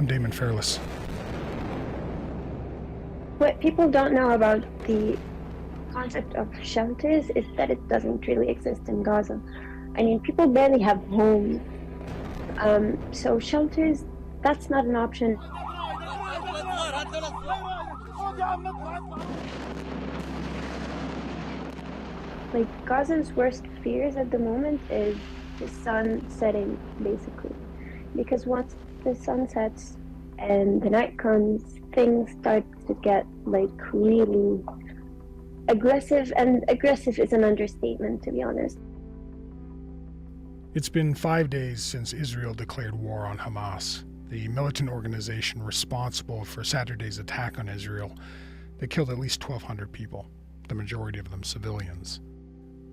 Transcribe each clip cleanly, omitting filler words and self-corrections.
I'm Damon Fairless. What people don't know about the concept of shelters is that it doesn't really exist in Gaza. I mean, people barely have homes. So shelters, that's not an option. Like, Gaza's worst fears at the moment is the sun setting, basically. Because once the sun sets and the night comes, things start to get, like, really aggressive, and aggressive is an understatement, to be honest. It's been 5 days since Israel declared war on Hamas, the militant organization responsible for Saturday's attack on Israel that killed at least 1,200 people, the majority of them civilians.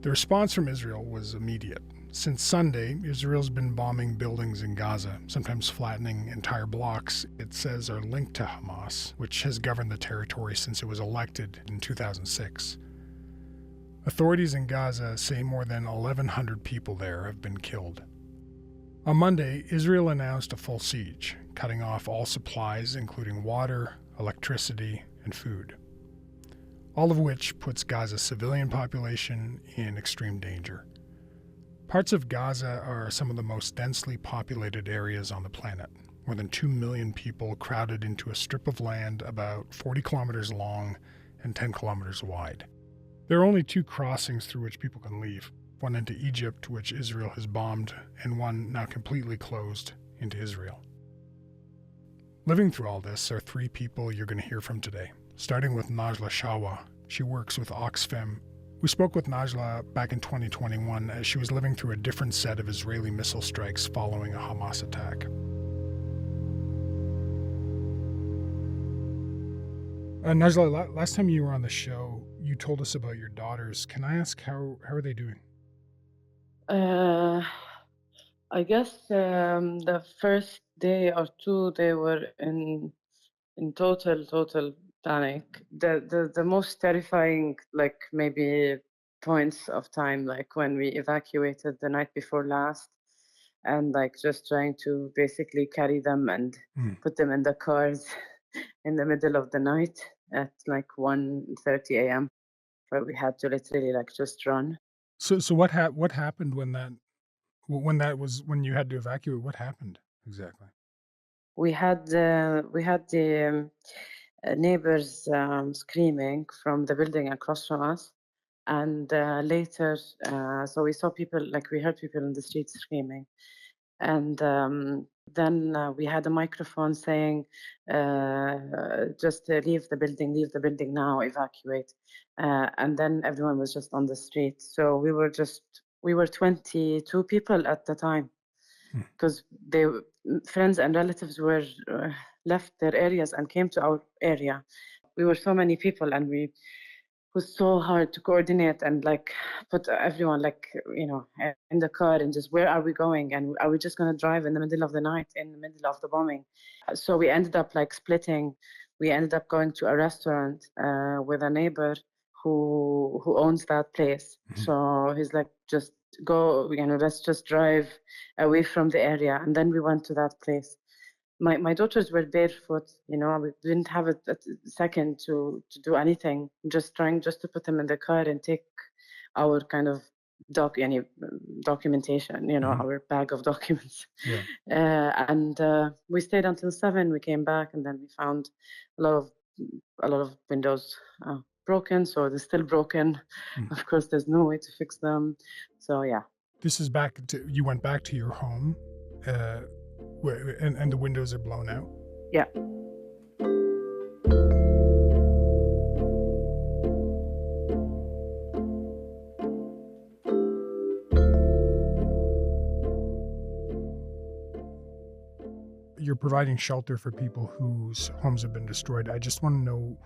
The response from Israel was immediate. Since Sunday, Israel's been bombing buildings in Gaza, sometimes flattening entire blocks it says are linked to Hamas, which has governed the territory since it was elected in 2006. Authorities in Gaza say more than 1,100 people there have been killed. On Monday, Israel announced a full siege, cutting off all supplies including water, electricity, and food, all of which puts Gaza's civilian population in extreme danger. Parts of Gaza are some of the most densely populated areas on the planet, more than 2 million people crowded into a strip of land about 40 kilometers long and 10 kilometers wide. There are only 2 crossings through which people can leave, one into Egypt, which Israel has bombed, and one now completely closed into Israel. Living through all this are 3 people you're going to hear from today, starting with Najla Shawa. She works with Oxfam. We spoke with Najla back in 2021 as she was living through a different set of Israeli missile strikes following a Hamas attack. Najla, last time you were on the show, you told us about your daughters. Can I ask how are they doing? I guess the first day or 2 they were in total panic. The most terrifying, like, maybe points of time, like when we evacuated the night before last, and like just trying to basically carry them and put them in the cars in the middle of the night at like 1:30 a.m. where we had to literally like just run. So what happened when you had to evacuate? What happened exactly? We had the neighbors screaming from the building across from us, and later, so we saw people, like we heard people in the streets screaming, and then we had a microphone saying, just leave the building now, evacuate, and then everyone was just on the street. So we were 22 people at the time, because friends and relatives were left their areas and came to our area. We were so many people, and it was so hard to coordinate and like put everyone like, you know, in the car and just, where are we going? And are we just going to drive in the middle of the night, in the middle of the bombing? So we ended up like splitting. We ended up going to a restaurant with a neighbor who owns that place. So he's like, just go, you know, let's just drive away from the area. And then we went to that place. My daughters were barefoot, you know, we didn't have a second to do anything, just trying just to put them in the car and take our kind of documentation, you know, our bag of documents. And we stayed until 7. We came back, and then we found a lot of windows broken, so they're still broken. Of course, there's no way to fix them. So yeah. This is you went back to your home, and the windows are blown out? Yeah. You're providing shelter for people whose homes have been destroyed. I just want to know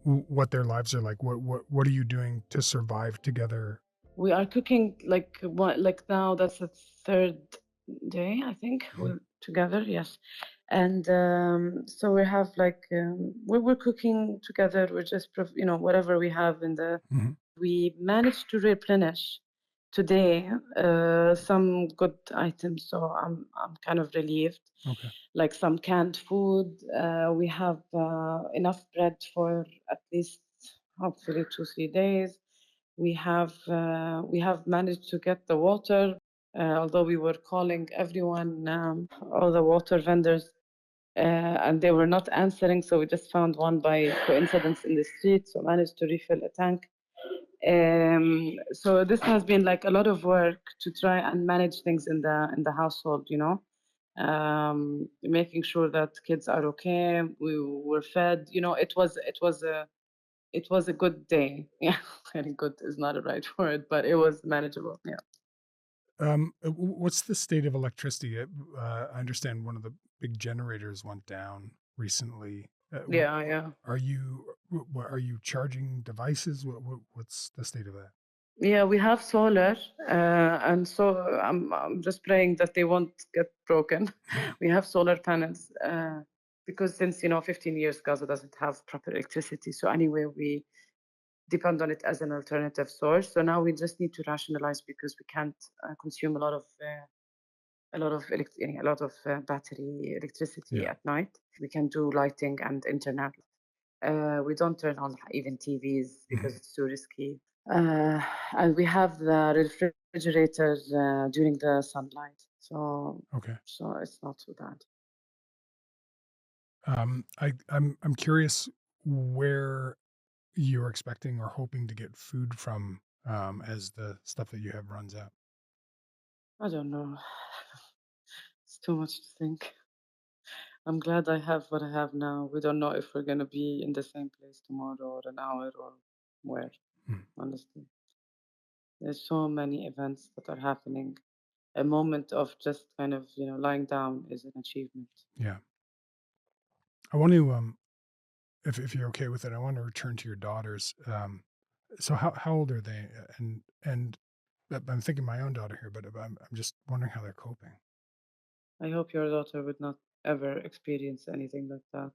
what their lives are like. What are you doing to survive together? We are cooking like now that's the 3rd day, I think, we're together. Yes. And so we have like we're cooking together. We're just whatever we have in the we managed to replenish today some good items, so I'm kind of relieved. Okay. Like some canned food. We have enough bread for at least hopefully 2-3 days. We have managed to get the water, although we were calling everyone, all the water vendors, and they were not answering. So we just found one by coincidence in the street. So managed to refill a tank. So this has been like a lot of work to try and manage things in the household, making sure that kids are okay. We were fed. It was a good day. Yeah, very good is not a right word, but it was manageable. Yeah. What's the state of electricity? I understand one of the big generators went down recently. Yeah. Are you charging devices? What's the state of that? Yeah, we have solar, and so I'm just praying that they won't get broken. We have solar panels because since 15 years Gaza doesn't have proper electricity. So anyway, we depend on it as an alternative source. So now we just need to rationalize because we can't consume a lot of battery electricity Yeah. at night. We can do lighting and internet. We don't turn on even TVs because it's too risky. And we have the refrigerator during the sunlight, so Okay. it's not too bad. I'm curious where you're expecting or hoping to get food from as the stuff that you have runs out. I don't know. It's too much to think. I'm glad I have what I have now. We don't know if we're gonna be in the same place tomorrow or an hour or where. Hmm. Honestly, there's so many events that are happening. A moment of just kind of lying down is an achievement. Yeah. I want to if you're okay with it, I want to return to your daughters. So how old are they? And I'm thinking my own daughter here, but I'm just wondering how they're coping. I hope your daughter would not ever experience anything like that.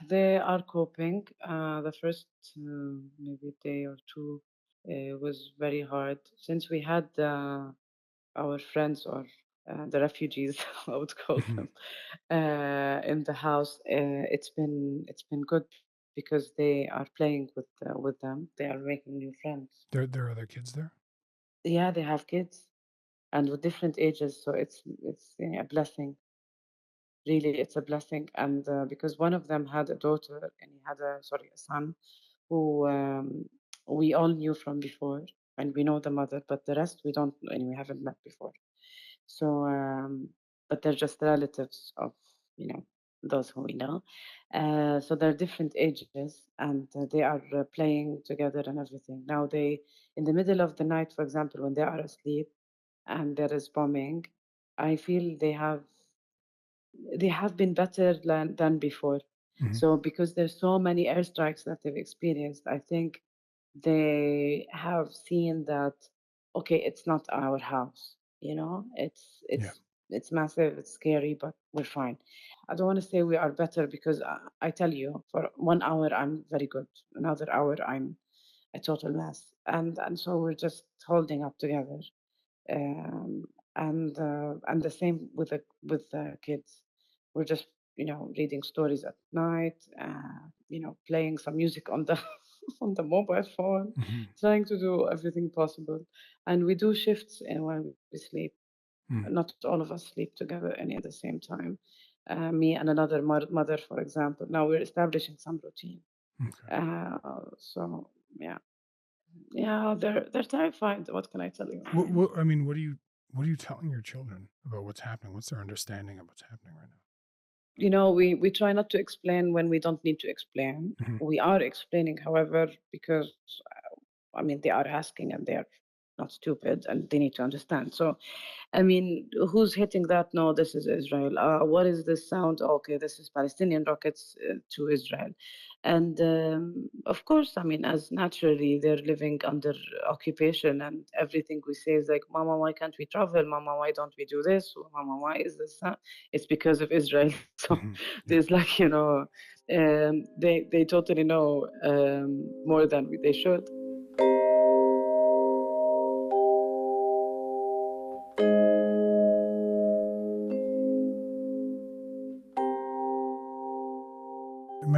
They are coping. The first maybe day or two was very hard since we had our friends or the refugees, I would call Mhm. them, in the house. It's been good because they are playing with them. They are making new friends. There are other kids there. Yeah, they have kids and with different ages, so it's a blessing. Really, it's a blessing. And because one of them had a daughter and he had a son who we all knew from before, and we know the mother, but the rest we don't know and we haven't met before. So, but they're just relatives of, those who we know. So they're different ages and they are playing together and everything. Now in the middle of the night, for example, when they are asleep and there is bombing, I feel they have been better than before. Mhm. So because there's so many airstrikes that they've experienced, I think they have seen that okay, it's not our house. It's Yeah. it's massive, it's scary, but we're fine. I don't want to say we are better because I tell you, for 1 hour I'm very good, another hour I'm a total mess, and so we're just holding up together. um, and the same with the kids. We're just reading stories at night, playing some music on the on the mobile phone, Mhm. trying to do everything possible. And we do shifts in when we sleep. Mm. Not all of us sleep together any at the same time. Me and another mother, for example. Now we're establishing some routine. Okay. So yeah, yeah, they're terrified. What can I tell you? I mean, what are you telling your children about what's happening? What's their understanding of what's happening right We try not to explain when we don't need to explain. now? Mhm. We are explaining, however, because they are asking and they're not stupid and they need to understand. So who's hitting that? No, this is Israel. What is this sound? Okay, this is Palestinian rockets to Israel. And of course, as naturally they're living under occupation, and everything we say is like, Mama, why can't we travel? Mama, why don't we do this? Mama, why is this? It's because of Israel. So Mhm. Yeah. there's like, they totally know more than they should.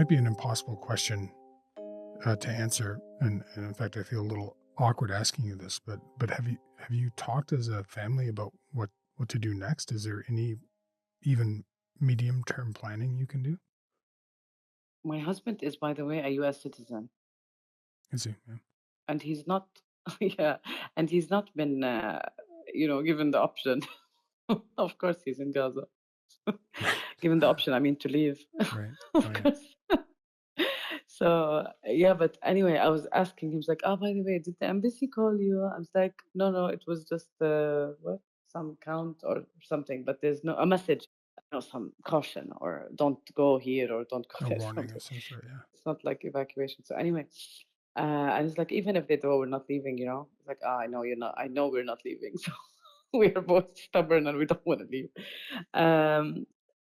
might be an impossible question to answer, and in fact, I feel a little awkward asking you this. But have you talked as a family about what to do next? Is there any even medium term planning you can do? My husband is, by the way, a U.S. citizen, Is he? Yeah. and he's not, yeah, and he's not been, given the option. Of course, he's in Gaza. Right. Given the option, I mean, to leave. Right. Of Oh, yeah. course. So yeah, but anyway, I was asking him, he's like, oh, by the way, did the embassy call you? I was like, no, it was just what, some count or something, but there's no a message, some caution or don't go here or don't go A there. warning Something. of some sort. Yeah. It's not like evacuation. So anyway, and it's like, even if they do, we're not leaving. It's like, I know you're not. I know we're not leaving. So we are both stubborn and we don't want to leave.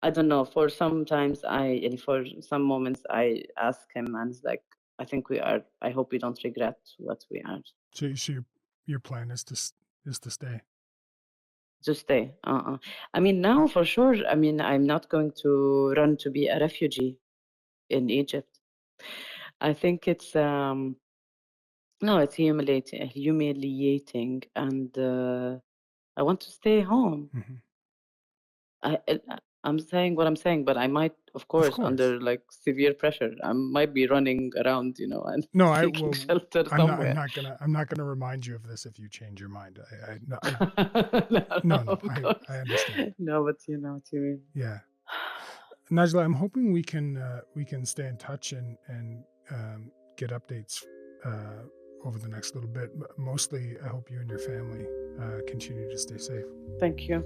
I don't know. For sometimes and for some moments I ask him, and it's like, I think we are. I hope we don't regret what we are. So your plan is to stay. To stay. I mean, now for sure. I mean, I'm not going to run to be a refugee in Egypt. I think it's no, it's humiliating, and I want to stay home. Mm-hmm. I'm saying what I'm saying, but I might, of course, under like severe pressure, I might be running around, and No, seeking shelter I'm somewhere. not gonna remind you of this if you change your mind. No, I understand. No, but you know what you mean. Yeah, Najla, I'm hoping we can stay in touch and get updates over the next little bit. Mostly, I hope you and your family continue to stay safe. Thank you.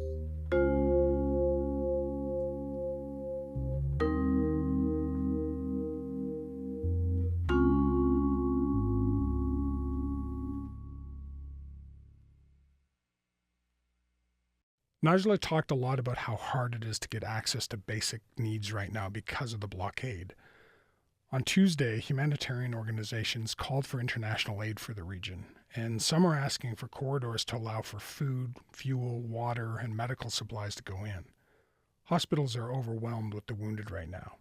Najla talked a lot about how hard it is to get access to basic needs right now because of the blockade. On Tuesday, humanitarian organizations called for international aid for the region, and some are asking for corridors to allow for food, fuel, water, and medical supplies to go in. Hospitals are overwhelmed with the wounded right now.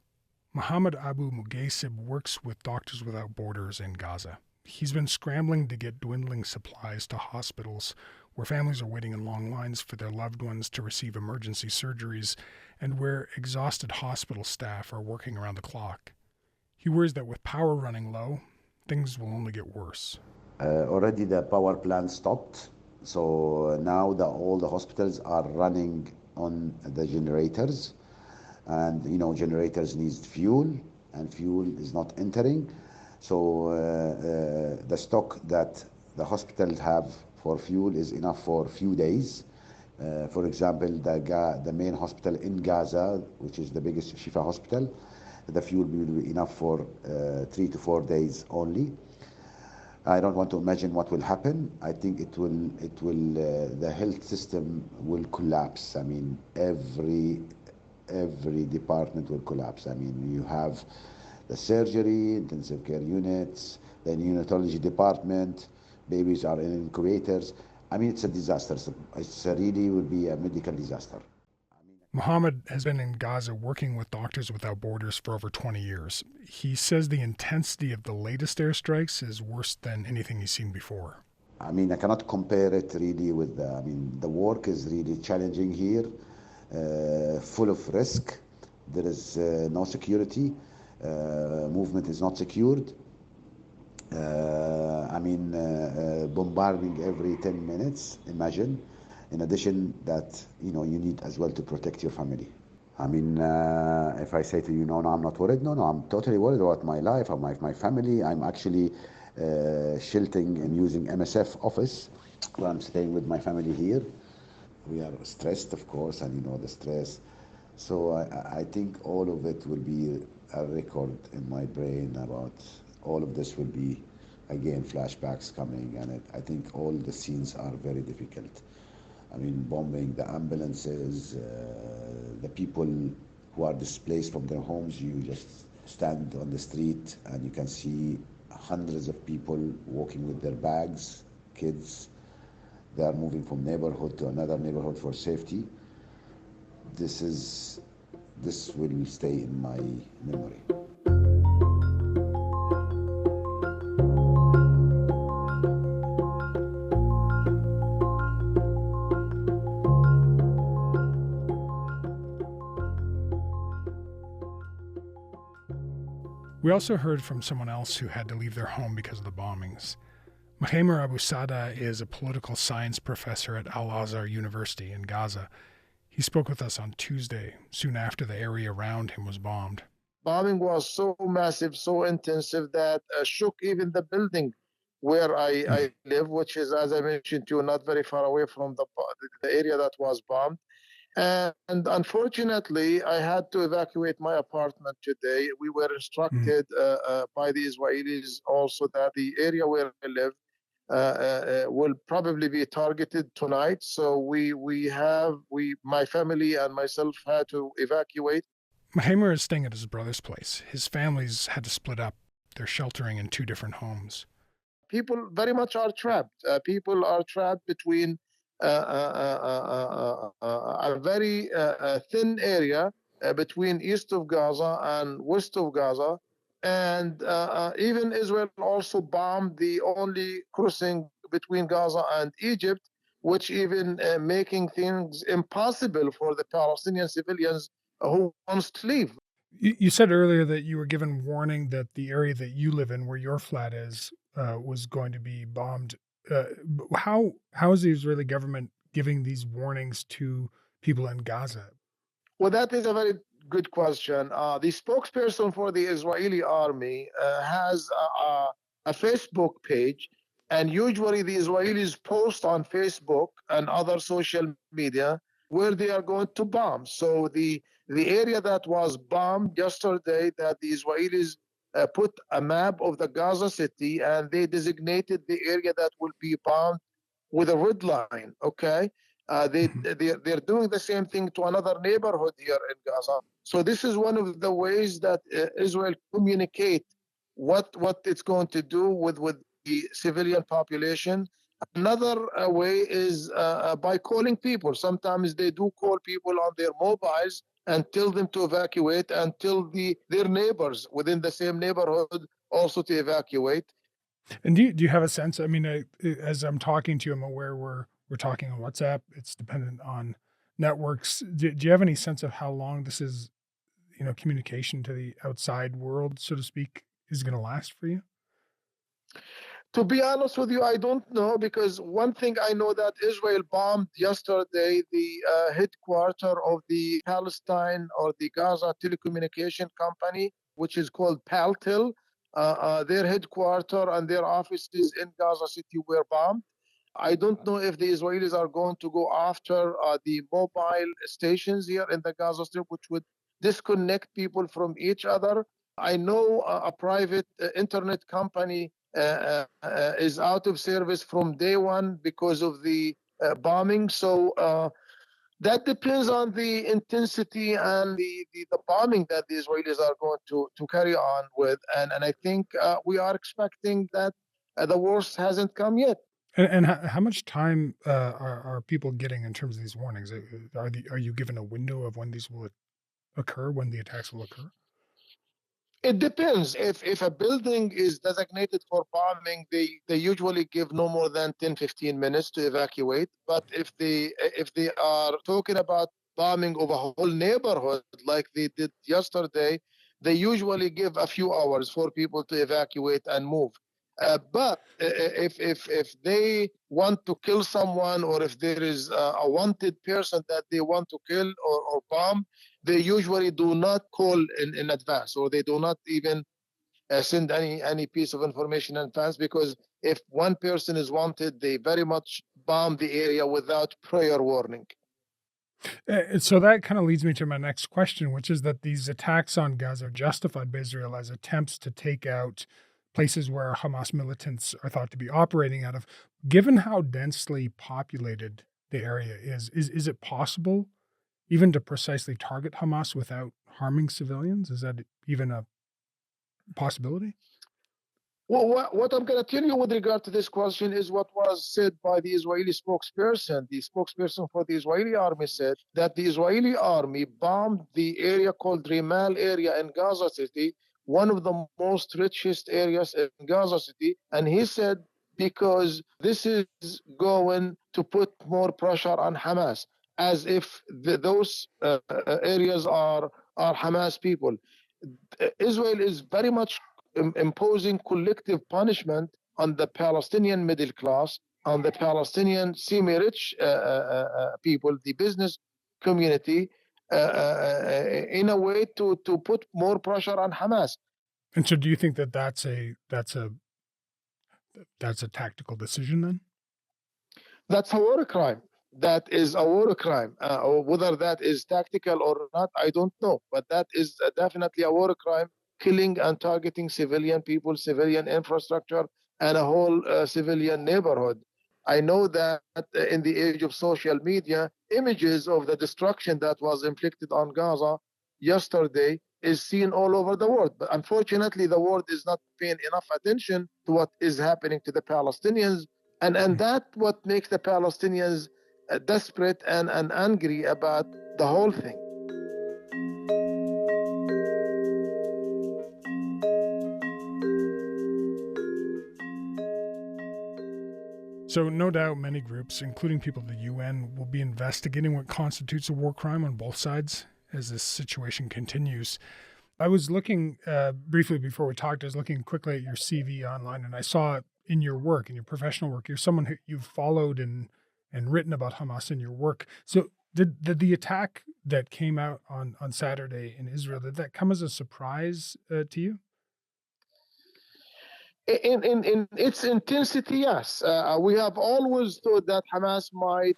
Mohammed Abu Mugaisib works with Doctors Without Borders in Gaza. He's been scrambling to get dwindling supplies to hospitals where families are waiting in long lines for their loved ones to receive emergency surgeries and where exhausted hospital staff are working around the clock. He worries that with power running low, things will only get worse. Already the power plant stopped, so now all the hospitals are running on the generators, and generators need fuel, and fuel is not entering. So the stock that the hospitals have for fuel is enough for a few days. For example, the main hospital in Gaza, which is the biggest Shifa hospital, the fuel will be enough for 3 to 4 days only. I don't want to imagine what will happen. I think the health system will collapse. I mean, every department will collapse. I mean, you have the surgery, intensive care units, the neonatology department, babies are in incubators. I mean, it's a disaster. It's really will be a medical disaster. Mohammed has been in Gaza working with Doctors Without Borders for over 20 years. He says the intensity of the latest airstrikes is worse than anything he's seen before. I mean, I cannot compare it really with the work is really challenging here, full of risk. There is no security. Movement is not secured. Bombarding every 10 minutes, imagine. In addition that, you need as well to protect your family. I mean, if I say to you, no, I'm not worried. No, I'm totally worried about my life, about my family. I'm actually sheltering and using MSF office where I'm staying with my family here. We are stressed, of course, and the stress. So I think all of it will be a record in my brain about all of this will be, again, flashbacks coming, and I think all the scenes are very difficult. I mean, bombing the ambulances, the people who are displaced from their homes. You just stand on the street and you can see hundreds of people walking with their bags, kids. They are moving from neighborhood to another neighborhood for safety. This will stay in my memory. We also heard from someone else who had to leave their home because of the bombings. Mohamer Abu Sada is a political science professor at Al-Azhar University in Gaza. He spoke with us on Tuesday, soon after the area around him was bombed. Bombing was so massive, so intensive that shook even the building where I live, which is, as I mentioned to you, not very far away from the area that was bombed. And unfortunately, I had to evacuate my apartment today. We were instructed by the Israelis also that the area where I live will probably be targeted tonight. So my family and myself had to evacuate. Mohamer is staying at his brother's place. His family's had to split up. They're sheltering in 2 different homes. People very much are trapped. People are trapped between a very thin area between east of Gaza and west of Gaza. And even Israel also bombed the only crossing between Gaza and Egypt, which even making things impossible for the Palestinian civilians who wants to leave. You said earlier that you were given warning that the area that you live in, where your flat is, was going to be bombed. How is the Israeli government giving these warnings to people in Gaza? Well, that is a very good question. The spokesperson for the Israeli army has a Facebook page, and usually the Israelis post on Facebook and other social media where they are going to bomb. So the area that was bombed yesterday, that the Israelis put a map of the Gaza city, and they designated the area that will be bombed with a red line. Okay, they're doing the same thing to another neighborhood here in Gaza. So this is one of the ways that Israel communicate what it's going to do with the civilian population. Another way is by calling people. Sometimes they do call people on their mobiles and tell them to evacuate, and tell their neighbors within the same neighborhood also to evacuate. And do you have a sense? I mean, as I'm talking to you, I'm aware we're talking on WhatsApp. It's dependent on networks. Do you have any sense of how long this is, communication to the outside world, so to speak, is going to last for you? To be honest with you, I don't know, because one thing I know that Israel bombed yesterday the headquarters of the Palestine or the Gaza telecommunication company, which is called Paltel. Their headquarters and their offices in Gaza City were bombed. I don't know if the Israelis are going to go after the mobile stations here in the Gaza Strip, which would disconnect people from each other. I know a private internet company is out of service from day one because of the bombing. So that depends on the intensity and the bombing that the Israelis are going to carry on with. And I think we are expecting that the worst hasn't come yet. And how much time are people getting in terms of these warnings? Are you given a window of when these will occur, when the attacks will occur? It depends. If a building is designated for bombing, they usually give no more than 10-15 minutes to evacuate. But if they are talking about bombing of a whole neighborhood like they did yesterday, they usually give a few hours for people to evacuate and move. But if they want to kill someone, or if there is a wanted person that they want to kill or bomb, they usually do not call in advance, or they do not even send any piece of information in advance, because if one person is wanted, they very much bomb the area without prior warning. So that kind of leads me to my next question, which is that these attacks on Gaza are justified by Israel as attempts to take out places where Hamas militants are thought to be operating out of. Given how densely populated the area is it possible even to precisely target Hamas without harming civilians? Is that even a possibility? Well, what I'm going to tell you with regard to this question is what was said by the Israeli spokesperson. The spokesperson for the Israeli army said that the Israeli army bombed the area called Rimal area in Gaza City, one of the most richest areas in Gaza City. And he said because this is going to put more pressure on Hamas, as if those areas are Hamas people. Israel is very much imposing collective punishment on the Palestinian middle class, on the Palestinian semi-rich people, the business community, in a way to put more pressure on Hamas. And so do you think that that's a tactical decision then? That's a war crime. That is a war crime. Or whether that is tactical or not, I don't know. But that is definitely a war crime, killing and targeting civilian people, civilian infrastructure, and a whole civilian neighborhood. I know that in the age of social media, images of the destruction that was inflicted on Gaza yesterday is seen all over the world. But unfortunately, the world is not paying enough attention to what is happening to the Palestinians. And that what makes the Palestinians desperate and angry about the whole thing. So no doubt many groups, including people at the UN, will be investigating what constitutes a war crime on both sides as this situation continues. I was looking briefly before we talked, I was looking quickly at your CV online, and I saw in your work, in your professional work, you're someone who you've followed and written about Hamas in your work. So did the attack that came out on Saturday in Israel, did that come as a surprise to you? In its intensity, yes. We have always thought that Hamas might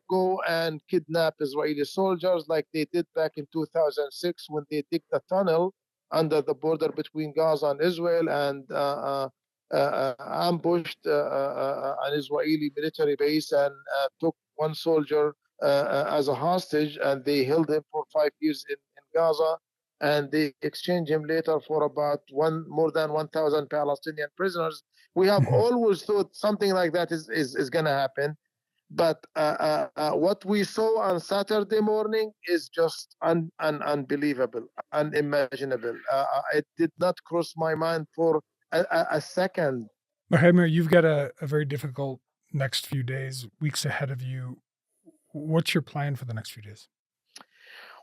go and kidnap Israeli soldiers like they did back in 2006 when they dig the tunnel under the border between Gaza and Israel and ambushed an Israeli military base and took one soldier as a hostage, and they held him for 5 years in Gaza. And they exchange him later for about more than 1,000 Palestinian prisoners. We have always thought something like that is going to happen. But what we saw on Saturday morning is just unbelievable, unimaginable. It did not cross my mind for a second. Amir, you've got a very difficult next few days, weeks ahead of you. What's your plan for the next few days?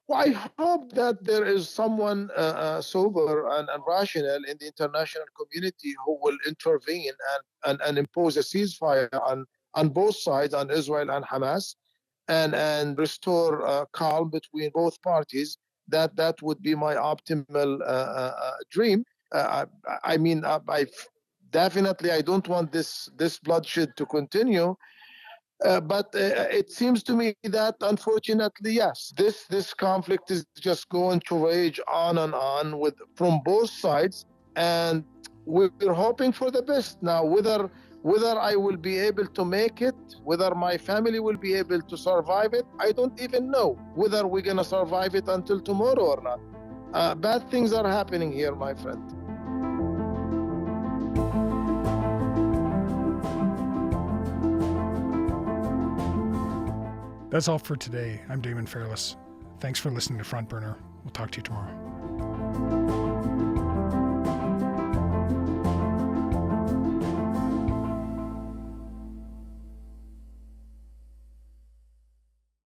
Well, I hope that there is someone sober and rational in the international community who will intervene and impose a ceasefire on both sides, on Israel and Hamas, and restore calm between both parties. That would be my optimal dream. I mean, I definitely I don't want this bloodshed to continue. But it seems to me that, unfortunately, yes, this conflict is just going to rage on and on from both sides, and we're hoping for the best. Now, whether I will be able to make it, whether my family will be able to survive it, I don't even know whether we're going to survive it until tomorrow or not. Bad things are happening here, my friend. That's all for today. I'm Damon Fairless. Thanks for listening to Front Burner. We'll talk to you tomorrow.